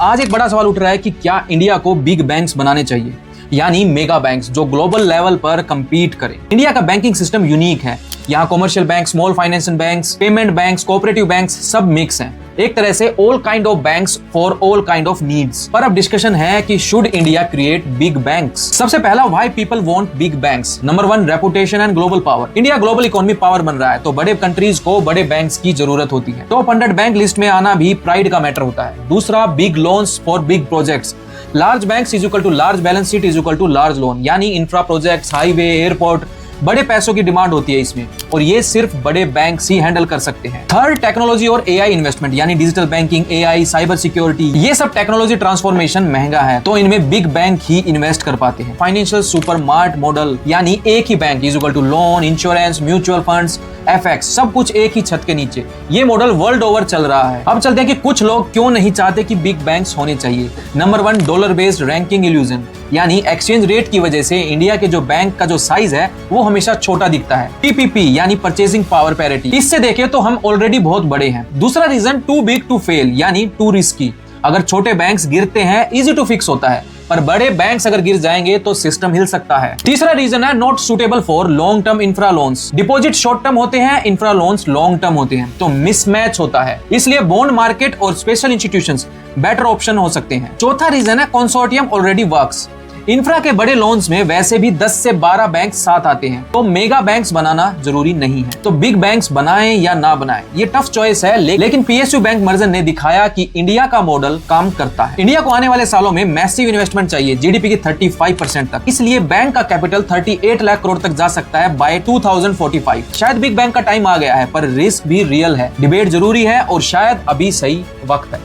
आज एक बड़ा सवाल उठ रहा है कि क्या इंडिया को बिग बैंक्स बनाने चाहिए, यानी मेगा बैंक्स जो ग्लोबल लेवल पर कंपीट करें। इंडिया का बैंकिंग सिस्टम यूनिक है। यहाँ commercial bank, small financial banks, payment banks, cooperative banks सब मिक्स हैं। एक तरह से all kind of banks for all kind of needs. पर अब डिस्कशन है कि should India create big banks. सबसे पहला, why people want big banks. Number 1, reputation and global power. India global economy power बन रहा है, तो बड़े कंट्रीज को बड़े बैंक्स की जरूरत होती है। टॉप 100 बैंक लिस्ट में आना भी प्राइड का मैटर होता है। दूसरा, big loans for big projects. Large banks is equal to large balance sheet is equal to large loan, यानी इंफ्रा प्रोजेक्ट्स, हाईवे, एयरपोर्ट, बड़े पैसों की डिमांड होती है इसमें, और ये सिर्फ बड़े बैंक ही हैंडल कर सकते हैं। थर्ड, टेक्नोलॉजी और एआई इन्वेस्टमेंट, यानी digital banking, AI, cyber security, ये सब टेक्नोलॉजी ट्रांसफॉर्मेशन महंगा है, तो इनमें बिग बैंक ही इन्वेस्ट कर पाते हैं। फाइनेंशियल सुपर मार्ट मॉडल, यानी एक ही bank is equal to loan, insurance, mutual funds, FX, सब कुछ एक ही छत के नीचे। ये मॉडल वर्ल्ड ओवर चल रहा है। अब चलते हैं कि कुछ लोग क्यों नहीं चाहते कि बिग बैंक्स होने चाहिए। Number 1, dollar based ranking illusion, यानी एक्सचेंज रेट की वजह से इंडिया के जो बैंक का जो साइज है वो हमेशा छोटा दिखता है। पीपीपी यानी परचेसिंग पावर पैरिटी, इससे देखें तो हम ऑलरेडी बहुत बड़े हैं। दूसरा reason, too big to fail, यानी टू रिस्की। अगर छोटे बैंक्स गिरते हैं इजी टू फिक्स होता है, पर बड़े बैंक्स अगर गिर जाएंगे तो सिस्टम हिल सकता है। तीसरा रीजन है, not suitable for long term infra loans. Deposit short term होते हैं, इंफ्रा लोन्स लॉन्ग टर्म होते हैं, तो मिसमैच होता है। इसलिए बॉन्ड मार्केट और स्पेशल इंस्टीट्यूशंस बेटर ऑप्शन हो सकते हैं। चौथा रीजन है, कंसोर्टियम ऑलरेडी वर्क्स। इंफ्रा के बड़े लोन्स में वैसे भी 10 से 12 बैंक साथ आते हैं, तो मेगा बैंक्स बनाना जरूरी नहीं है। तो बिग बैंक्स बनाएं या ना बनाएं, ये टफ चॉइस है, लेकिन पीएसयू बैंक मर्जर ने दिखाया कि इंडिया का मॉडल काम करता है। इंडिया को आने वाले सालों में मैसिव इन्वेस्टमेंट चाहिए, जीडीपी की 35% तक। इसलिए बैंक का कैपिटल 38 लाख करोड़ तक जा सकता है बाय 2045। शायद बिग बैंक का टाइम आ गया है, पर रिस्क भी रियल है। डिबेट जरूरी है और शायद अभी सही वक्त है।